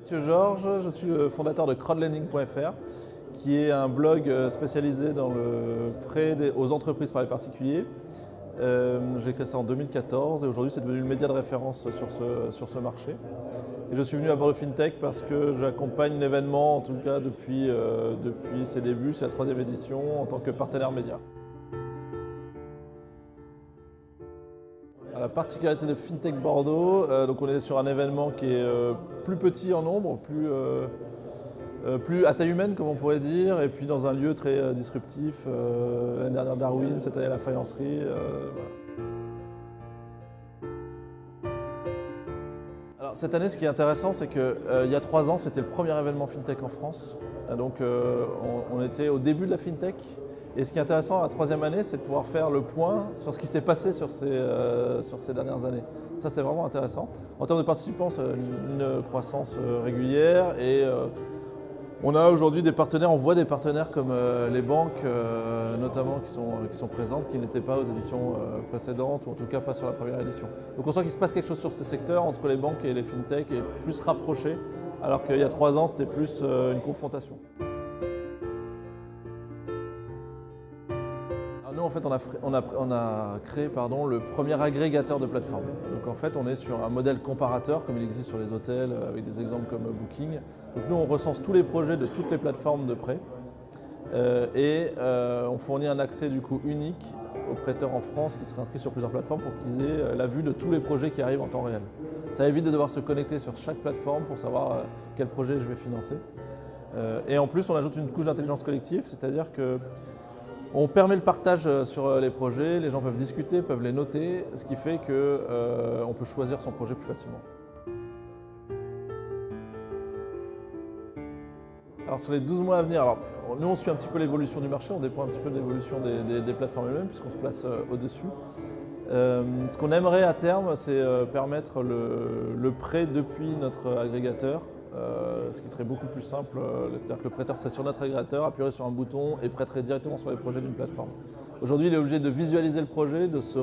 Monsieur Georges, je suis le fondateur de crowdlending.fr, qui est un blog spécialisé dans le prêt aux entreprises par les particuliers. J'ai créé ça en 2014 et aujourd'hui c'est devenu le média de référence sur ce marché. Et je suis venu à bord de FinTech parce que j'accompagne l'événement, en tout cas depuis ses débuts, c'est la 3e édition, en tant que partenaire média. La particularité de FinTech Bordeaux, donc on est sur un événement qui est plus petit en nombre, plus à taille humaine comme on pourrait dire, et puis dans un lieu très disruptif. L'année dernière Darwin, cette année la faïencerie. Voilà. Alors, cette année, ce qui est intéressant, c'est qu'il y a 3 ans, c'était le premier événement FinTech en France. Donc on était au début de la FinTech. Et ce qui est intéressant la 3e année, c'est de pouvoir faire le point sur ce qui s'est passé sur ces dernières années. Ça, c'est vraiment intéressant. En termes de participants, c'est une croissance régulière et on a aujourd'hui des partenaires, on voit des partenaires comme les banques notamment qui sont présentes, qui n'étaient pas aux éditions précédentes ou en tout cas pas sur la première édition. Donc on sent qu'il se passe quelque chose sur ces secteurs entre les banques et les FinTech et plus rapprochés, alors qu'il y a 3 ans, c'était plus une confrontation. Nous, en fait, on a créé le premier agrégateur de plateforme. Donc, en fait, on est sur un modèle comparateur, comme il existe sur les hôtels, avec des exemples comme Booking. Donc, nous, on recense tous les projets de toutes les plateformes de prêt on fournit un accès du coup unique aux prêteurs en France qui seraient inscrits sur plusieurs plateformes pour qu'ils aient la vue de tous les projets qui arrivent en temps réel. Ça évite de devoir se connecter sur chaque plateforme pour savoir quel projet je vais financer. Et en plus, on ajoute une couche d'intelligence collective, c'est-à-dire que on permet le partage sur les projets, les gens peuvent discuter, peuvent les noter, ce qui fait qu'on peut choisir son projet plus facilement. Alors sur les 12 mois à venir, nous on suit un petit peu l'évolution du marché, on dépend un petit peu de l'évolution des plateformes elles-mêmes puisqu'on se place au-dessus. Ce qu'on aimerait à terme, c'est permettre le prêt depuis notre agrégateur. Ce qui serait beaucoup plus simple, c'est-à-dire que le prêteur serait sur notre agrégateur, appuierait sur un bouton et prêterait directement sur les projets d'une plateforme. Aujourd'hui, il est obligé de visualiser le projet, de se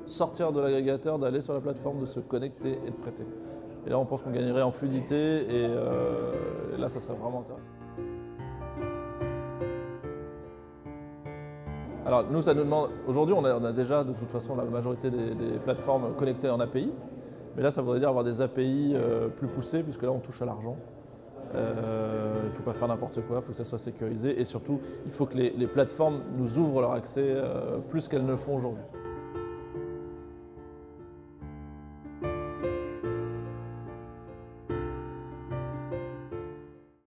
sortir de l'agrégateur, d'aller sur la plateforme, de se connecter et de prêter. Et là, on pense qu'on gagnerait en fluidité et là, ça serait vraiment intéressant. Alors nous, ça nous demande, aujourd'hui, on a déjà de toute façon la majorité des plateformes connectées en API. Mais là, ça voudrait dire avoir des API plus poussées, puisque là, on touche à l'argent. Il ne faut pas faire n'importe quoi, il faut que ça soit sécurisé. Et surtout, il faut que les plateformes nous ouvrent leur accès plus qu'elles ne le font aujourd'hui.